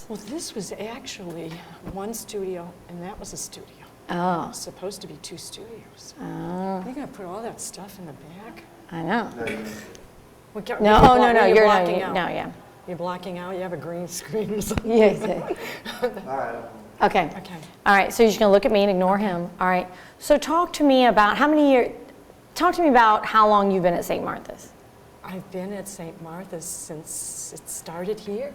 Well, this was actually one studio, and that was a studio. Oh. It was supposed to be 2 studios. Oh. You're gonna put all that stuff in the back? I know. Well, No, no, you're you're blocking out. no, yeah. You're blocking out. You have a green screen or something. Yes. All right. Okay. Okay. All right. So you're just gonna look at me and ignore him. All right. So talk to me about how many years. Talk to me about how long you've been at St. Martha's. I've been at St. Martha's since it started here,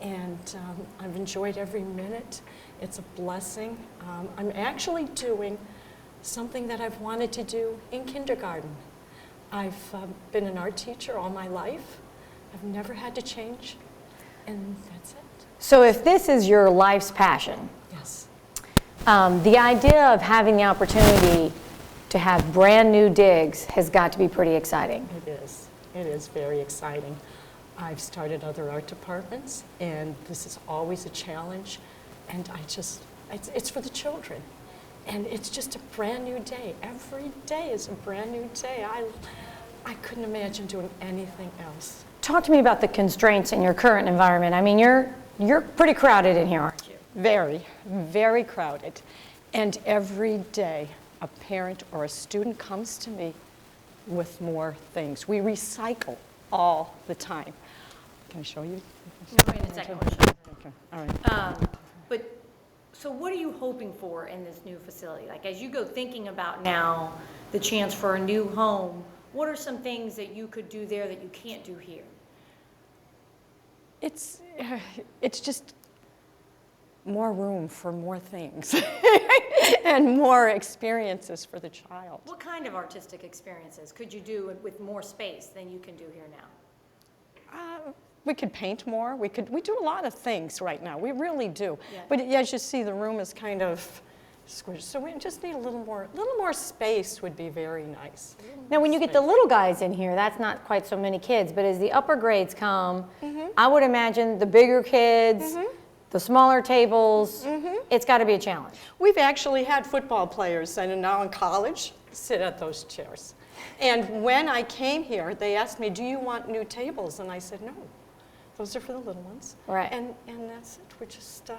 and I've enjoyed every minute. It's a blessing. I'm actually doing something that I've wanted to do in kindergarten. I've been an art teacher all my life. I've never had to change, and that's it. So if this is your life's passion, Yes. the idea of having the opportunity to have brand new digs has got to be pretty exciting. It is. It is very exciting. I've started other art departments, and this is always a challenge. And it's for the children. And it's just a brand new day. Every day is a brand new day. I couldn't imagine doing anything else. Talk to me about the constraints in your current environment. I mean, you're pretty crowded in here, aren't you? Very, very crowded. And every day, a parent or a student comes to me with more things. We recycle all the time. Can I show you? No, in a second. We'll show you. Okay, all right. But so what are you hoping for in this new facility? Like as you go thinking about now the chance for a new home, what are some things that you could do there that you can't do here? It's just more room for more things and more experiences for the child. What kind of artistic experiences could you do with more space than you can do here now? We could paint more. We do a lot of things right now. We really do. Yeah. But as you see, the room is kind of squished. So we just need a little more space would be very nice. Now, when you get the little guys in here, that's not quite so many kids, but as the upper grades come, I would imagine the bigger kids, the smaller tables, it's got to be a challenge. We've actually had football players that are now in college sit at those chairs. And when I came here, they asked me, do you want new tables? And I said, no. Those are for the little ones. Right. And that's it. We're just,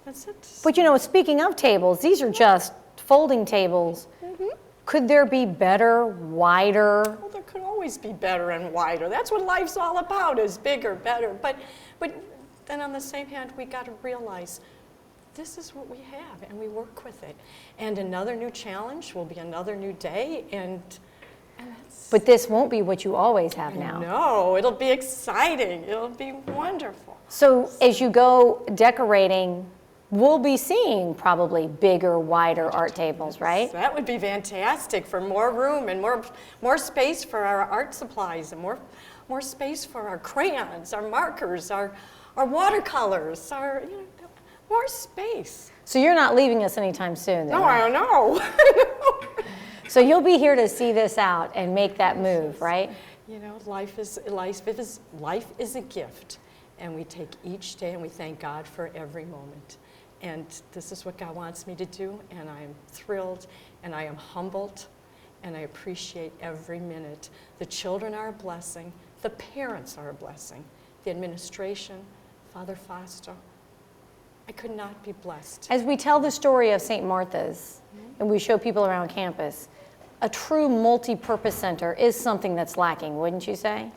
that's it. But you know, speaking of tables, these are just folding tables. Could there be better, wider? Well, there could always be better and wider. That's what life's all about, is bigger, better. But then on the same hand, we got to realize this is what we have, and we work with it. And another new challenge will be another new day, and that's... But this won't be what you always have now. No, it'll be exciting. It'll be wonderful. So as you go decorating, we'll be seeing probably bigger, wider art tables, right? That would be fantastic, for more room and more space for our art supplies, and more space for our crayons, our markers, our watercolors, our, you know, more space. So you're not leaving us anytime soon, then, No, right? I don't know. So you'll be here to see this out and make that move, right? You know, life is a gift, and we take each day and we thank God for every moment. And this is what God wants me to do, and I am thrilled, and I am humbled, and I appreciate every minute. The children are a blessing. The parents are a blessing. The administration, Father Foster. I could not be blessed. As we tell the story of St. Martha's and we show people around campus, a true multi-purpose center is something that's lacking, wouldn't you say?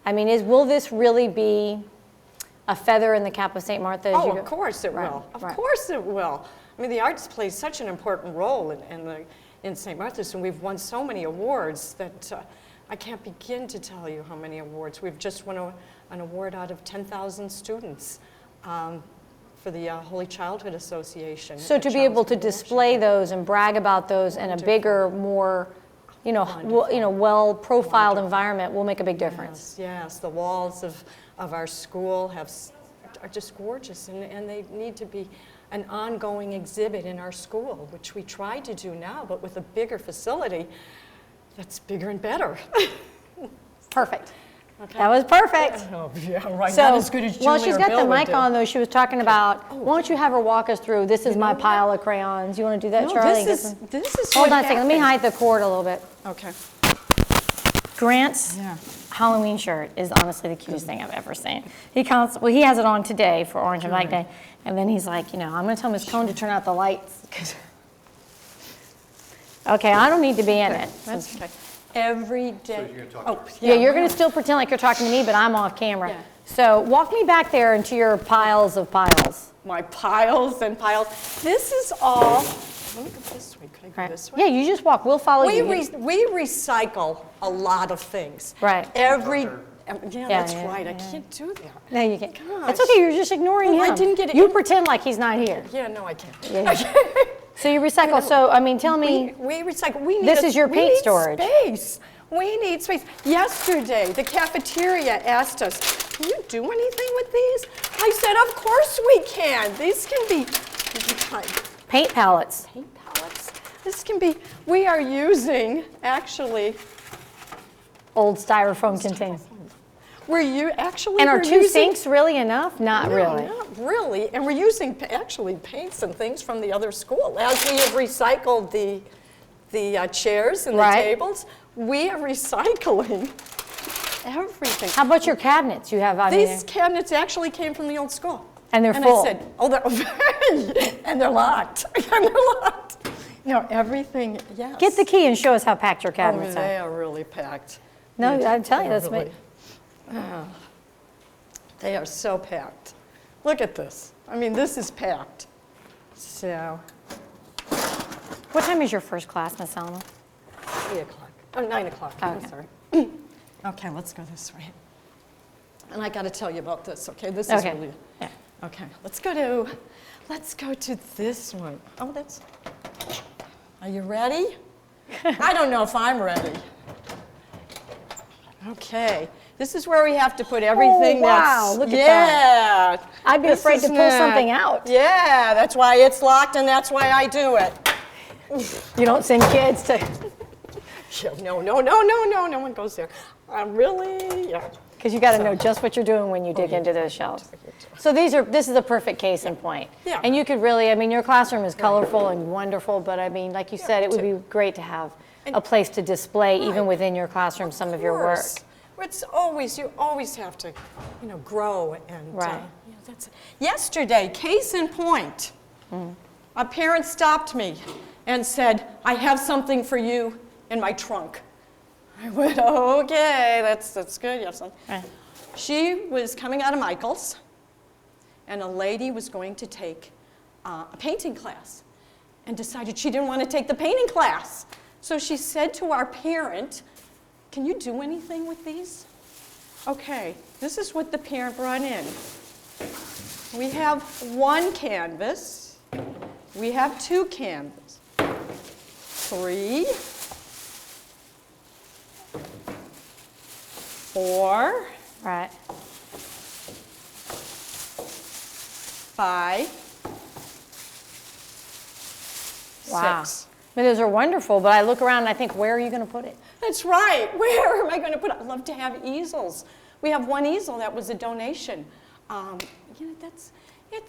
I mean, will this really be a feather in the cap of St. Martha? Oh, of course it Right, will. Of right. course it will. I mean, the arts plays such an important role in St. Martha's, and we've won so many awards that I can't begin to tell you how many awards. We've just won an award out of 10,000 students for the Holy Childhood Association. So to be able to display those and brag about those in a bigger, more, well-profiled environment will make a big difference. Yes, the walls of our school are just gorgeous, and they need to be an ongoing exhibit in our school, which we try to do now, but with a bigger facility that's bigger and better. Perfect. Okay. That was perfect. Oh, yeah, right. So, Not as good as Julie well, she's or got Bill the would mic do. on, though. She was talking about, why don't you have her walk us through, this is my know pile of crayons. You want to do that, No, Charlie? this is Hold what on a second. Let me happened. hide the cord a little bit. Okay. Grants, Yeah. Halloween shirt is honestly the cutest thing I've ever seen. He has it on today for Orange and Black Day, and then he's like, I'm going to tell Miss Cohn to turn out the lights. Okay, I don't need to be in it. That's okay. Every day. So you're gonna talk Yeah, you're going to still pretend like you're talking to me, but I'm off camera. Yeah. So walk me back there into your piles of piles. My piles and piles. This is all. Let me go this way. Could I go Right. this way? Yeah, you just walk. We'll follow you. We recycle a lot of things. Right. That's yeah, right. I yeah. can't do that. No, you can't. Gosh. That's okay. You're just ignoring Well, him. I didn't get it You in. pretend like he's not here. Yeah, no, I can't. Yeah. So you recycle. So I mean, tell me. We recycle. We need This is your paint storage. Space. We need space. Yesterday, the cafeteria asked us, "Can you do anything with these?" I said, "Of course we can. These can be Paint palettes. paint palettes. This can be. We are using actually. Old styrofoam containers. And are we're 2 using, sinks really enough? Not No, really. not really. And we're using actually paints and things from the other school. As we have recycled the chairs and the Right. tables, we are recycling everything. How about your cabinets? You have, These cabinets actually came from the old school. And they're And full. I said, oh, and they're locked. And they're locked. No, everything, yes. get the key and show us how packed your Oh, cabinets they are. are really packed. No, I'm telling you, that's Really. They are so packed. Look at this. I mean, this is packed. So, What time is your first class, Miss Alma? 3 o'clock. Oh, 9 o'clock. I'm Okay. sorry. Okay, let's go this way. And I got to tell you about this, okay? This is Okay. really. Yeah. Okay, let's go to this one. Oh, that's. Are you ready? I don't know if I'm ready. Okay, this is where we have to put everything wow, that's. look at that. I'd be This afraid is to pull not- something out. Yeah, that's why it's locked and that's why I do it. You don't send kids to, Yeah, no one goes there. Really? Yeah. because you got to know just what you're doing when you dig into those shelves. So this is a perfect case in point. Yeah. And you could really, I mean, your classroom is colorful and wonderful, but I mean, like you said, it would be too. great to have a place to display, even Right. within your classroom, some of your work. course. It's always, you always have to, grow and. Right. That's it. Yesterday, case in point, a parent stopped me and said, "I have something for you in my trunk." I went, "Okay, that's good. You have something." Right. She was coming out of Michael's, and a lady was going to take a painting class, and decided she didn't want to take the painting class. So she said to our parent, "Can you do anything with these?" Okay, this is what the parent brought in. We have 1 canvas. We have 2 canvas. 3. 4. Right. 5. Wow. 6. I mean, those are wonderful, but I look around and I think, where are you going to put it? That's right. Where am I going to put it? I'd love to have easels. We have 1 easel that was a donation.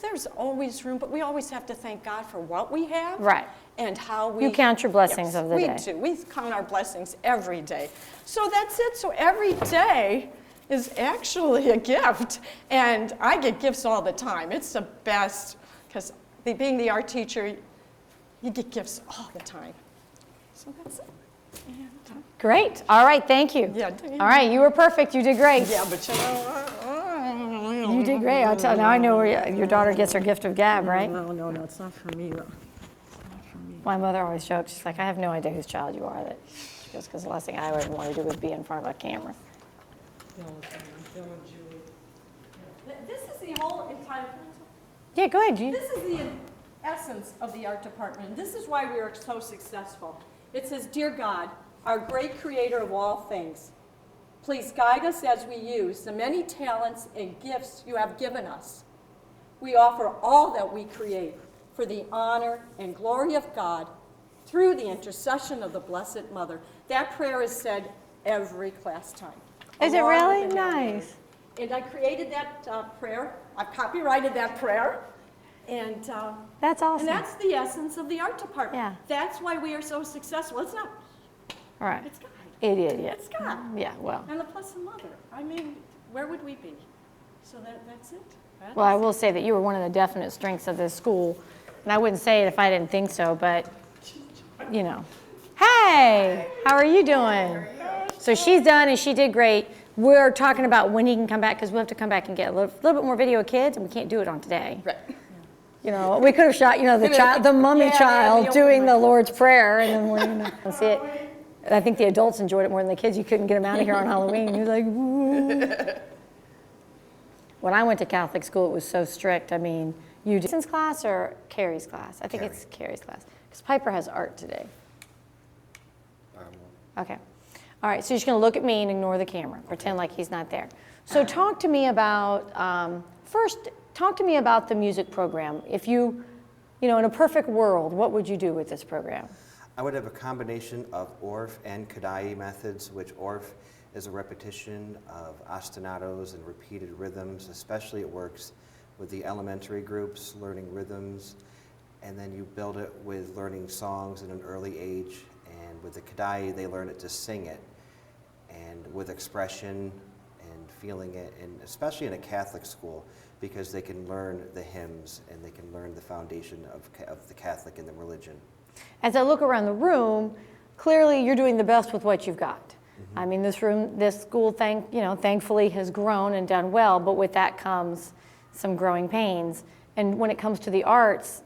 There's always room, but we always have to thank God for what we have. Right. And how we. You count your blessings of the day. We do. We count our blessings every day. So that's it. So every day is actually a gift. And I get gifts all the time. It's the best, because being the art teacher, you get gifts all the time. So that's it. Great. All right, thank you. Yeah. All right, you were perfect. You did great. Yeah, but You did great. I'll tell. Now I know where your daughter gets her gift of gab, right? No, it's not for me, though. My mother always jokes. She's like, I have no idea whose child you are. That she goes, because the last thing I ever want to do was be in front of a camera. This is the whole entire. Yeah, go ahead, Jean. This is the essence of the art department. This is why we are so successful. It says, "Dear God, our great creator of all things, please guide us as we use the many talents and gifts you have given us. We offer all that we create for the honor and glory of God through the intercession of the Blessed Mother." That prayer is said every class time. Is it along really? with the Hail Mary. Nice. And I created that prayer. I copyrighted that prayer. And That's awesome. and that's the essence of the art department. Yeah. That's why we are so successful. It's not, All right. it's God. It is, yeah. It's God. Yeah, well. And plus the mother. I mean, where would we be? So that's it. Well, I will say that you were one of the definite strengths of this school. And I wouldn't say it if I didn't think so, but, you know. Hey, how are you doing? So she's done and she did great. We're talking about when he can come back because we'll have to come back and get a little bit more video of kids, and we can't do it on today. Right. You know, we could have shot, you know, the mummy child doing the Lord's Prayer, and then we'll see it. And I think the adults enjoyed it more than the kids. You couldn't get them out of here on Halloween. You're like, woo. When I went to Catholic school, it was so strict. I mean, you did class or Carrie's class? I think it's Carrie's class because Piper has art today. Okay. All right, so you're just going to look at me and ignore the camera. Pretend like he's not there. So talk to me about, first, talk to me about the music program. If you know, in a perfect world, what would you do with this program? I would have a combination of Orff and Kodály methods, which Orff is a repetition of ostinatos and repeated rhythms. Especially it works with the elementary groups, learning rhythms, and then you build it with learning songs at an early age. And with the Kodály, they learn it to sing it, and with expression and feeling it, and especially in a Catholic school, because they can learn the hymns and they can learn the foundation of the Catholic and the religion. As I look around the room, clearly you're doing the best with what you've got. Mm-hmm. I mean, this school, thankfully has grown and done well, but with that comes some growing pains. And when it comes to the arts,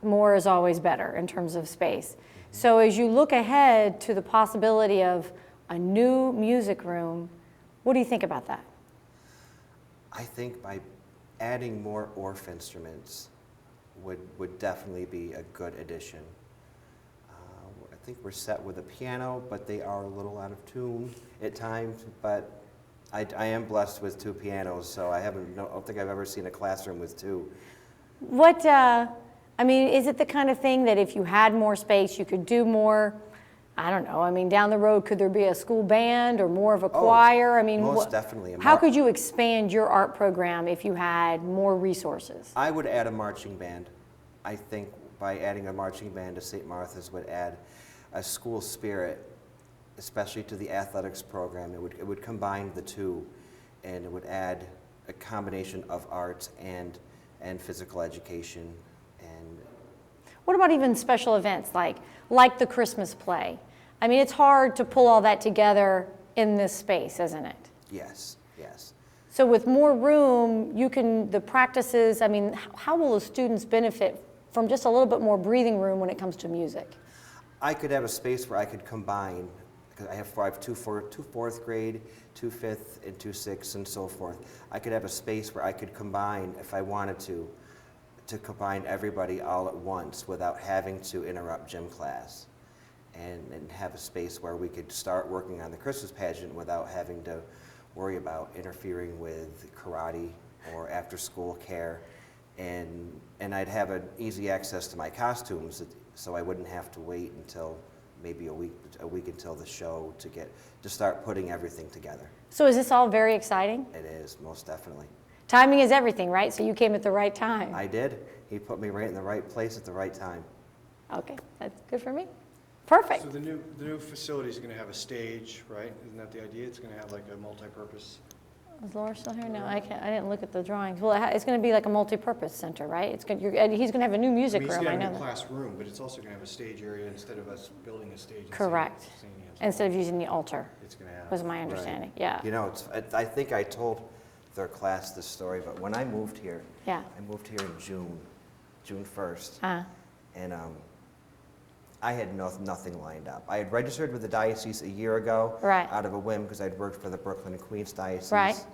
more is always better in terms of space. So as you look ahead to the possibility of a new music room, what do you think about that? I think by adding more Orff instruments would definitely be a good addition. I think we're set with a piano, but they are a little out of tune at times, but I am blessed with 2 pianos, so I don't think I've ever seen a classroom with 2. What, I mean, is it the kind of thing that if you had more space, you could do more? I don't know. I mean, down the road, could there be a school band or more of a choir? I mean, most definitely. How could you expand your art program if you had more resources? I would add a marching band. I think by adding a marching band to St. Martha's would add a school spirit, especially to the athletics program. It would combine the two, and it would add a combination of arts and physical education. And what about even special events like the Christmas play? I mean, it's hard to pull all that together in this space, isn't it? Yes, yes. So with more room, the practices, I mean, how will the students benefit from just a little bit more breathing room when it comes to music? I could have a space where I could combine, because I have two fourth grade, 2 fifth, and 2 sixth, and so forth. I could have a space where I could combine, if I wanted to combine everybody all at once without having to interrupt gym class, and have a space where we could start working on the Christmas pageant without having to worry about interfering with karate or after-school care, and I'd have an easy access to my costumes, so I wouldn't have to wait until maybe a week until the show to start putting everything together. So is this all very exciting? It is, most definitely. Timing is everything, right? So you came at the right time. I did. He put me right in the right place at the right time. Okay, that's good for me. Perfect. So the new facility is going to have a stage, right? Isn't that the idea? It's going to have like a multi-purpose. Is Laura still here? No, I didn't look at the drawings. Well, it's going to be like a multi-purpose center, right? He's going to have a new music room. He's I going to know have a that. classroom, but it's also going to have a stage area instead of us building a stage. And Correct. singing Instead of using the altar, it's going to have. was my understanding. Yeah. You know, I think I told their class this story, but when I moved here, Yeah. I moved here in June 1st, and I had nothing lined up. I had registered with the diocese a year ago, Right. out of a whim because I'd worked for the Brooklyn and Queens diocese, Right.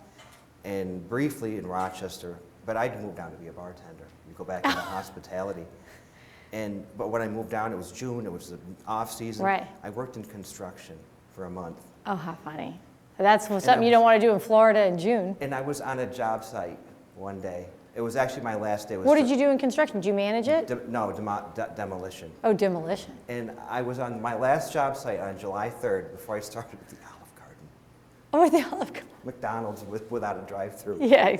and briefly in Rochester, but I'd moved down to be a bartender. You go back into hospitality. But when I moved down, it was June, it was the off season. Right. I worked in construction for a month. Oh, how funny. That's something you don't want to do in Florida in June. And I was on a job site one day. It was actually my last day. What did you do in construction? Did you manage it? Demolition. Oh, demolition. And I was on my last job site on July 3rd before I started with the Olive Garden. Oh, with the Olive Garden. McDonald's without a drive-through. Yeah.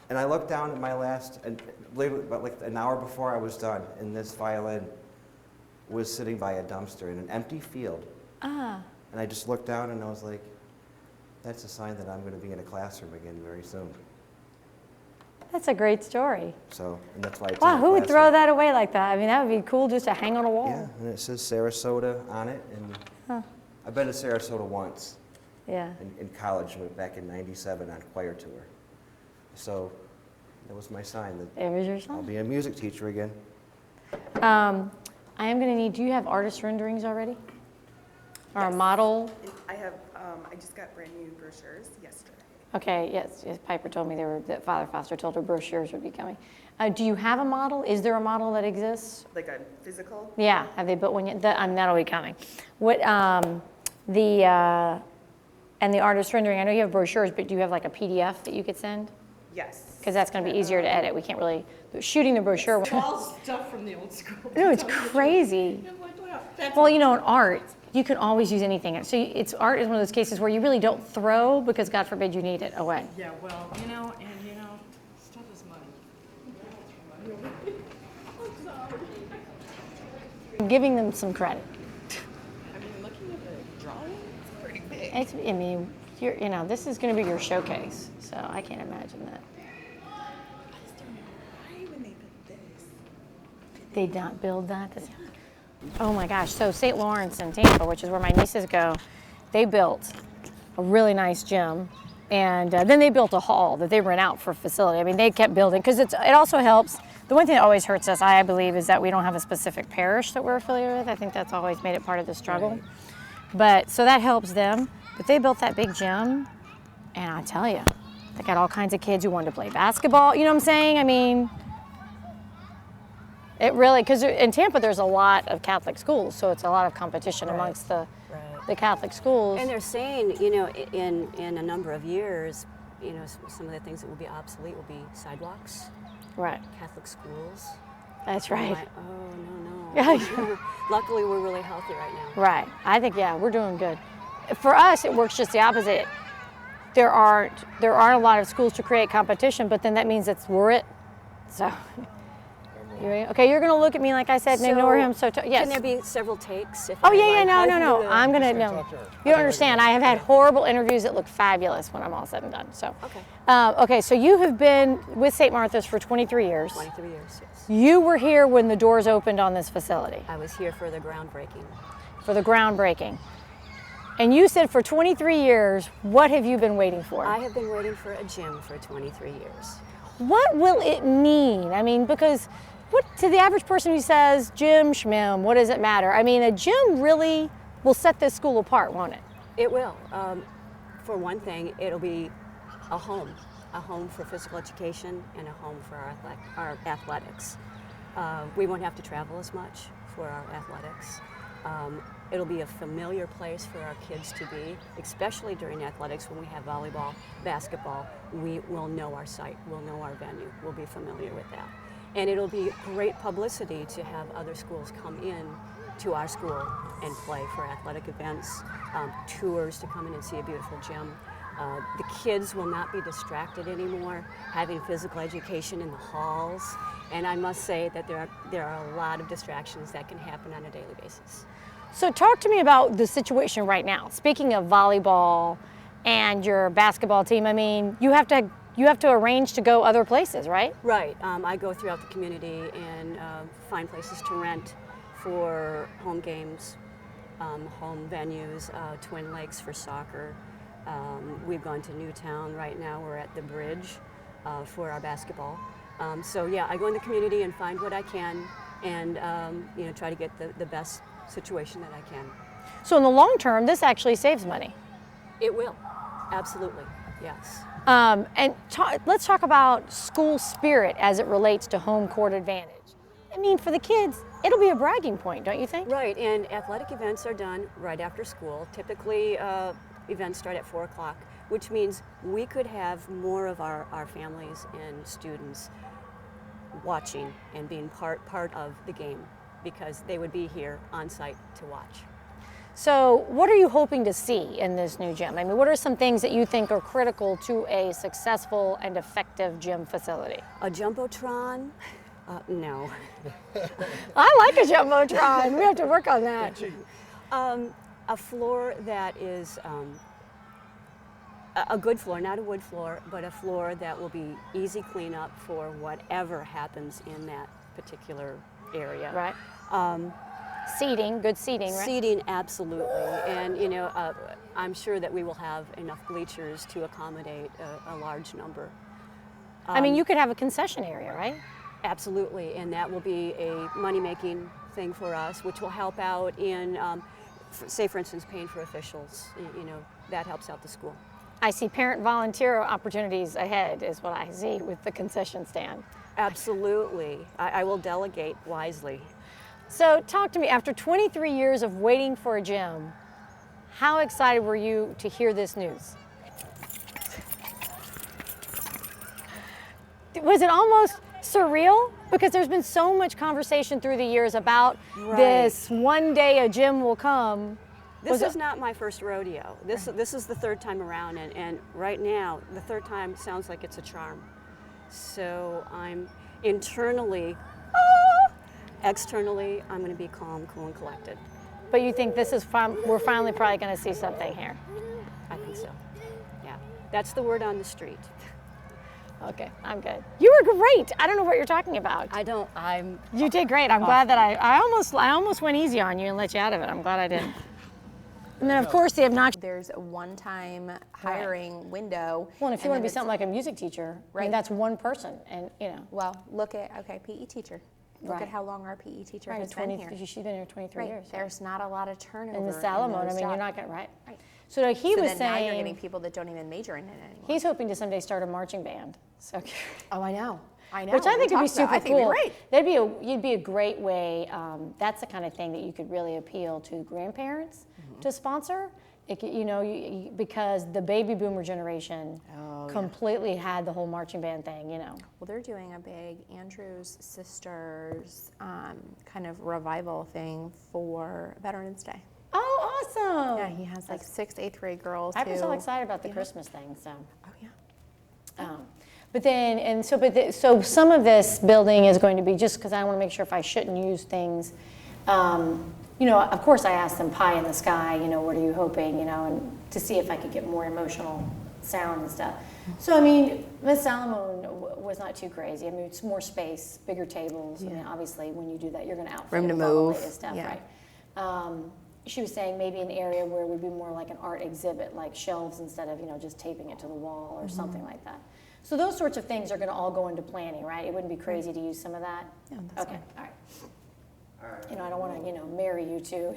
And I looked down at my literally about like an hour before I was done, and this violin was sitting by a dumpster in an empty field. And I just looked down and I was like, that's a sign that I'm going to be in a classroom again very soon. That's a great story. So, and that's why it's Wow, in the who would throw classroom. that away like that? I mean, that would be cool just to hang on a wall. Yeah, and it says Sarasota on it. And I've been to Sarasota once Yeah. in college, went back in '97 on choir tour. So that was my sign that There was your I'll sign. be a music teacher again. I am going to need, do you have artist renderings already? Or a model? I have, I just got brand new brochures yesterday. Okay, yes, Piper told me that Father Foster told her brochures would be coming. Do you have a model? Is there a model that exists? Like a physical? Yeah, have they built one yet? That'll be coming. What, and the artist rendering, I know you have brochures, but do you have like a PDF that you could send? Yes. Because that's going to be easier to edit. We can't really, shooting the brochure. All stuff from the old school. No, it's crazy. I'm like, wow, that's Well, you know, in art, you can always use anything. So art is one of those cases where you really don't throw because God forbid you need it away. yeah, well, stuff is money. I'm giving them some credit. I mean, looking at the drawing, it's pretty big. I mean, this is going to be your showcase, so I can't imagine that. Why when they did this? They did not build that. Oh my gosh! So St. Lawrence in Tampa, which is where my nieces go, they built a really nice gym, and then they built a hall that they rent out for facility. I mean, they kept building because it also helps. The one thing that always hurts us, I believe, is that we don't have a specific parish that we're affiliated with. I think that's always made it part of the struggle. Right. But so that helps them. But they built that big gym, and I tell you, they got all kinds of kids who wanted to play basketball. You know what I'm saying? I mean, it really, because in Tampa there's a lot of Catholic schools, so it's a lot of competition amongst the Catholic schools. And they're saying, you know, in a number of years, you know, some of the things that will be obsolete will be sidewalks, Right. Catholic schools. That's I'm right. like, oh, no. Luckily, we're really healthy right now. Right. I think, yeah, we're doing good. For us, it works just the opposite. There aren't a lot of schools to create competition, but then that means we're it. So, you ready? Okay, you're gonna look at me like I said and ignore him. So, yes. Can there be several takes? If Oh I, yeah, like, no. how do you do I'm that? gonna no. You don't understand. I have had horrible interviews that look fabulous when I'm all said and done. So, okay. So you have been with St. Martha's for 23 years. 23 years, yes. You were here when the doors opened on this facility I was here for the groundbreaking. for the groundbreaking. And you said for 23 years, what have you been waiting for? I have been waiting for a gym for 23 years. What will it mean? I mean, because what to the average person who says gym, schmim, what does it matter? I mean, a gym really will set this school apart, won't it? It will. For one thing, it'll be a home for physical education and a home for our athletics. We won't have to travel as much for our athletics. It'll be a familiar place for our kids to be, especially during athletics when we have volleyball, basketball. We will know our site, we'll know our venue, we'll be familiar with that. And it'll be great publicity to have other schools come in to our school and play for athletic events, tours to come in and see a beautiful gym. The kids will not be distracted anymore, having physical education in the halls. And I must say that there are a lot of distractions that can happen on a daily basis. So talk to me about the situation right now. Speaking of volleyball and your basketball team, I mean, you have to arrange to go other places, right? Right. I go throughout the community and find places to rent for home games, home venues, Twin Lakes for soccer. We've gone to Newtown right now. We're at the Bridge for our basketball. So yeah, I go in the community and find what I can and try to get the best situation that I can. So in the long term, this actually saves money. It will. Absolutely. Yes. And let's talk about school spirit as it relates to home court advantage. I mean, for the kids, it'll be a bragging point, don't you think? Right, and athletic events are done right after school. Typically, events start at 4 o'clock, which means we could have more of our families and students watching and being part of the game because they would be here on site to watch. So what are you hoping to see in this new gym? I mean, what are some things that you think are critical to a successful and effective gym facility? A Jumbotron? No. I like a Jumbotron. We have to work on that. A floor that is a good floor, not a wood floor, but a floor that will be easy cleanup for whatever happens in that particular area. Right. Seating, good seating, right? Seating, absolutely. And, you know, I'm sure that we will have enough bleachers to accommodate a large number. I mean, you could have a concession area, right? Absolutely, and that will be a money-making thing for us, which will help out in, say, for instance, paying for officials. You know, that helps out the school. I see parent volunteer opportunities ahead is what I see with the concession stand. Absolutely. I will delegate wisely. So talk to me, after 23 years of waiting for a gym, how excited were you to hear this news? Was it almost surreal? Because there's been so much conversation through the years about this one day a gym will come. This is not my first rodeo. This is the third time around, and right now, the third time sounds like it's a charm. So I'm internally, externally, I'm going to be calm, cool, and collected. But you think this is we're finally probably going to see something here? I think so. Yeah, that's the word on the street. Okay, I'm good. You were great. I don't know what you're talking about. You did great. I'm glad that I almost went easy on you and let you out of it. I'm glad I didn't. And then of course the obnoxious. There's a one-time hiring window. Well, and if you want to be it's- something like a music teacher, I mean, Right. that's one person, and you know. Well, look at, okay, PE teacher. Look Right. at how long our PE teacher Right, has been here. she's been here 23 Right. years. There's not a lot of turnover. in the Salamone, I those mean, you're jobs. not going right. Right. So he So was then now you're saying getting people that don't even major in it anymore. he's hoping to someday start a marching band. So. Oh, I know. I know. Which I We think would be talked about- super I think it'd cool. be great. That'd be you'd be a great way. That's the kind of thing that you could really appeal to grandparents to sponsor. Because the baby boomer generation completely had the whole marching band thing. You know. Well, they're doing a big Andrew's Sisters kind of revival thing for Veterans Day. Oh, awesome! Yeah, he has like 6th, 8th grade girls. I've been so who- excited about the Christmas thing. So. Oh yeah. So some of this building is going to be just because I want to make sure if I shouldn't use things. Of course I asked them pie in the sky, what are you hoping, and to see if I could get more emotional sound and stuff. So, I mean, Miss Salamone was not too crazy. I mean, it's more space, bigger tables. I mean, obviously when you do that, you're going to outfit Room it to with all the move, latest stuff, yeah. right? She was saying maybe an area where it would be more like an art exhibit, like shelves instead of, just taping it to the wall or something like that. So those sorts of things are going to all go into planning, right? It wouldn't be crazy to use some of that? Yeah, that's Okay, fine. all right. I don't want to, marry you too.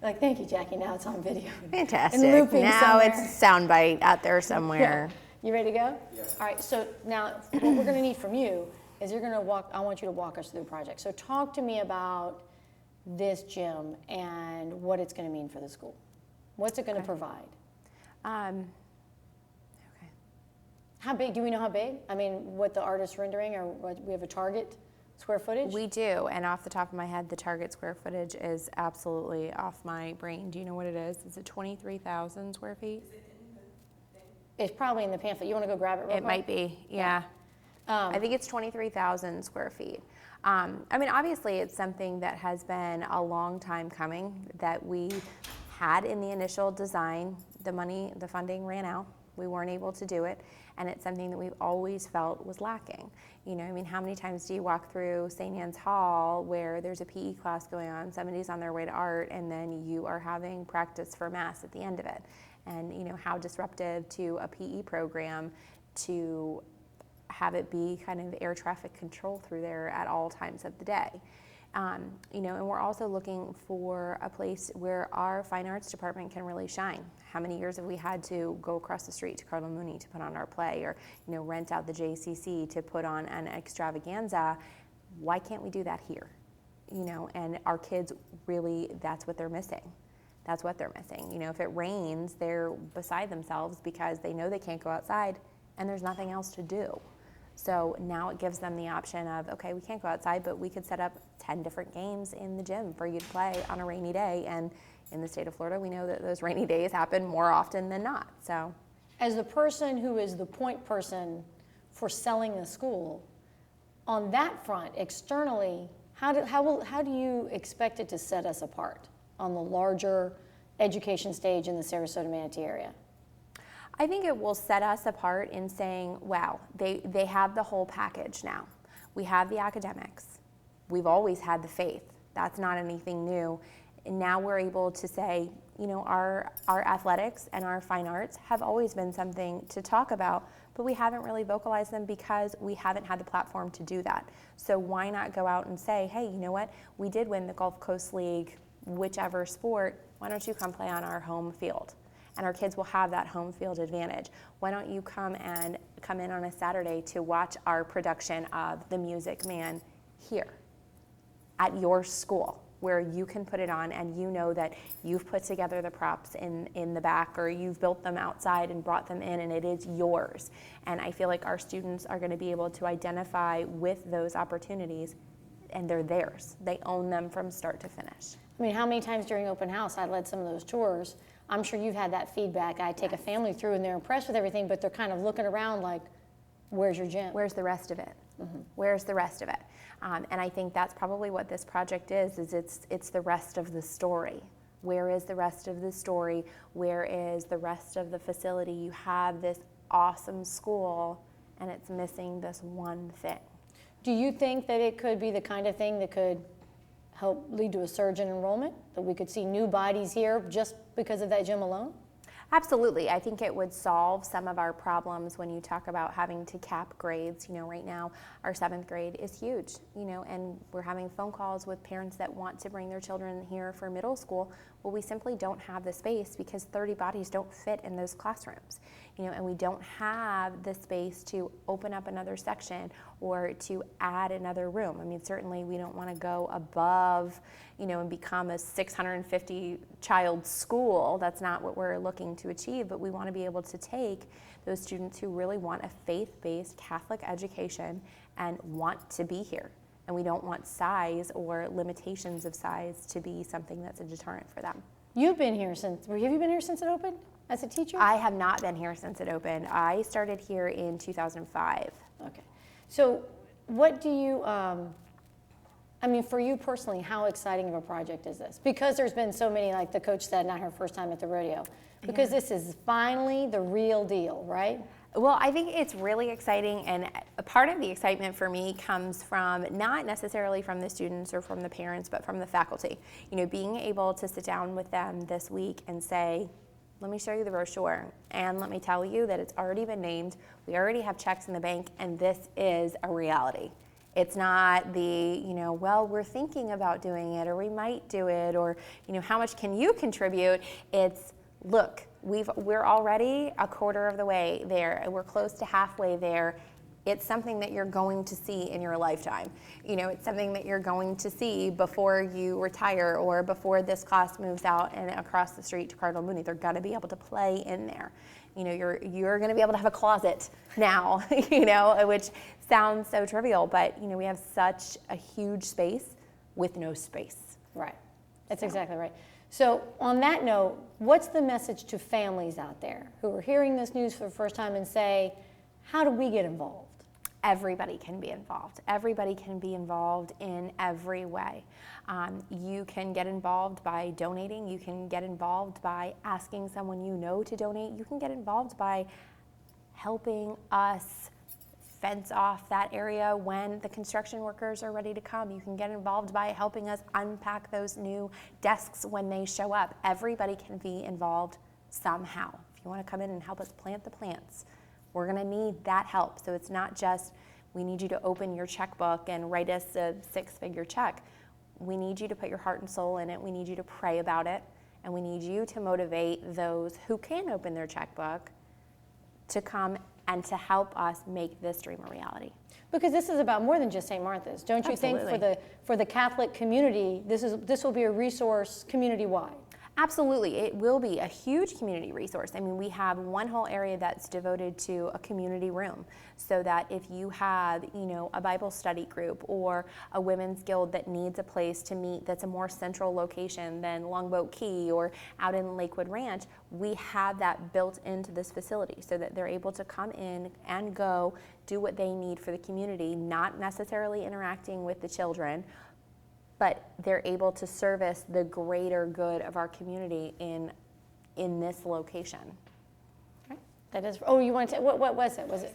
Like, thank you, Jackie, now it's on video. Fantastic. And looping Now somewhere. it's a soundbite out there somewhere. You ready to go? Yeah. All right, so now what we're going to need from you is I want you to walk us through the project. So talk to me about this gym and what it's going to mean for the school. What's it going to provide? Okay. How big? Do we know how big? I mean, what the artist's rendering, or what we have a target square footage? We do, and off the top of my head, the target square footage is absolutely off my brain. Do you know what it is? Is it 23,000 square feet? It's probably in the pamphlet. You want to go grab it real quick? It might be, yeah. I think it's 23,000 square feet. I mean, obviously, it's something that has been a long time coming that we had in the initial design. The funding ran out. We weren't able to do it, and it's something that we've always felt was lacking. I mean, how many times do you walk through St. Anne's Hall where there's a PE class going on, somebody's on their way to art, and then you are having practice for mass at the end of it? And how disruptive to a PE program to have it be kind of air traffic control through there at all times of the day. And we're also looking for a place where our fine arts department can really shine. How many years have we had to go across the street to Cardinal Mooney to put on our play, or rent out the JCC to put on an extravaganza? Why can't we do that here? And our kids really, that's what they're missing. That's what they're missing. If it rains, they're beside themselves because they know they can't go outside and there's nothing else to do. So now it gives them the option of, okay, we can't go outside, but we could set up 10 different games in the gym for you to play on a rainy day. And in the state of Florida, we know that those rainy days happen more often than not. So, as the person who is the point person for selling the school, on that front, externally, how do you expect it to set us apart? on the larger education stage in the Sarasota-Manatee area? I think it will set us apart in saying, wow, they have the whole package now. We have the academics. We've always had the faith. That's not anything new. And now we're able to say, you know, our athletics and our fine arts have always been something to talk about, but we haven't really vocalized them because we haven't had the platform to do that. So why not go out and say, hey, you know what? We did win the Gulf Coast League, whichever sport. Why don't you come play on our home field? And our kids will have that home field advantage. Why don't you come in on a Saturday to watch our production of The Music Man here at your school, where you can put it on and you know that you've put together the props in the back, or you've built them outside and brought them in and it is yours. And I feel like our students are going to be able to identify with those opportunities, and they're theirs. They own them from start to finish. I mean, how many times during open house I led some of those tours? I'm sure you've had that feedback. I take a family through and they're impressed with everything, but they're kind of looking around like, where's your gym? Where's the rest of it? Where's the rest of it? And I think that's probably what this project is it's the rest of the story. Where is the rest of the story? Where is the rest of the facility? You have this awesome school and it's missing this one thing. Do you think that it could be the kind of thing that could help lead to a surge in enrollment? That we could see new bodies here just because of that gym alone? Absolutely. I think it would solve some of our problems when you talk about having to cap grades. You know, right now our 7th grade is huge, you know, and we're having phone calls with parents that want to bring their children here for middle school. Well, we simply don't have the space because 30 bodies don't fit in those classrooms, you know, and we don't have the space to open up another section or to add another room. I mean, certainly we don't want to go above, you know, and become a 650 child school. That's not what we're looking to achieve, but we want to be able to take those students who really want a faith-based Catholic education and want to be here. And we don't want size or limitations of size to be something that's a deterrent for them. You've been here since, have you been here since it opened as a teacher? I have not been here since it opened. I started here in 2005. Okay. So what do you, I mean, for you personally, how exciting of a project is this? Because there's been so many, like the coach said, not her first time at the rodeo. Because this is finally the real deal, right? Well, I think it's really exciting, and a part of the excitement for me comes from not necessarily from the students or from the parents, but from the faculty. You know, being able to sit down with them this week and say, let me show you the brochure, and let me tell you that it's already been named, we already have checks in the bank, and this is a reality. It's not the, you know, well, we're thinking about doing it, or we might do it, or, you know, how much can you contribute? It's, look, we're already a quarter of the way there, and we're close to halfway there. It's something that you're going to see in your lifetime. You know, it's something that you're going to see before you retire or before this class moves out and across the street to Cardinal Mooney. They're gonna be able to play in there. You know, you're gonna be able to have a closet now, you know, which sounds so trivial, but you know, we have such a huge space with no space. Right, that's exactly right. So on that note, what's the message to families out there who are hearing this news for the first time and say, how do we get involved? Everybody can be involved. Everybody can be involved in every way. You can get involved by donating. You can get involved by asking someone you know to donate. You can get involved by helping us fence off that area when the construction workers are ready to come. You can get involved by helping us unpack those new desks when they show up. Everybody can be involved somehow. If you want to come in and help us plant the plants, we're going to need that help. So it's not just we need you to open your checkbook and write us a 6-figure check. We need you to put your heart and soul in it. We need you to pray about it. And we need you to motivate those who can open their checkbook to come and to help us make this dream a reality. Because this is about more than just St. Martha's. Don't you Absolutely. think for the Catholic community, this will be a resource community-wide? Absolutely, it will be a huge community resource. I mean, we have one whole area that's devoted to a community room, so that if you have, you know, a Bible study group or a women's guild that needs a place to meet that's a more central location than Longboat Key or out in Lakewood Ranch, we have that built into this facility so that they're able to come in and go do what they need for the community, not necessarily interacting with the children, but they're able to service the greater good of our community in this location. Okay. That is, oh, you want to, what was it? Was it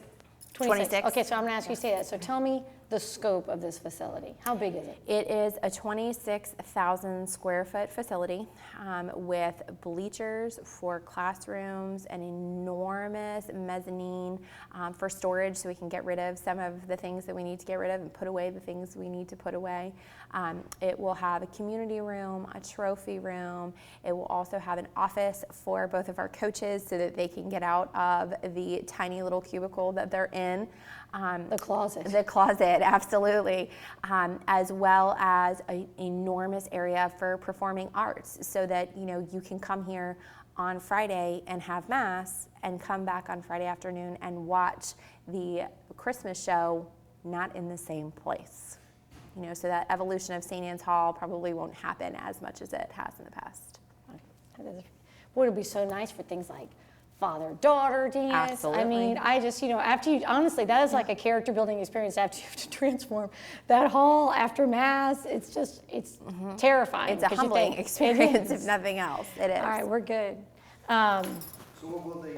26. Okay, so I'm going to ask you to say that. So tell me the scope of this facility. How big is it? It is a 26,000 square foot facility with bleachers for classrooms, an enormous mezzanine for storage so we can get rid of some of the things that we need to get rid of and put away the things we need to put away. It will have a community room, a trophy room. It will also have an office for both of our coaches so that they can get out of the tiny little cubicle that they're in. The closet. The closet, absolutely, as well as an enormous area for performing arts, so that you can come here on Friday and have mass, and come back on Friday afternoon and watch the Christmas show, not in the same place. So that evolution of St. Anne's Hall probably won't happen as much as it has in the past. Would it be so nice for things like father-daughter dance? Absolutely. I mean, I just, after you, honestly, that is like a character building experience after you have to transform that hall after mass. It's just, it's terrifying. It's a 'cause you humbling think, experience, it if is. nothing else. It is. All right, we're good. So what will they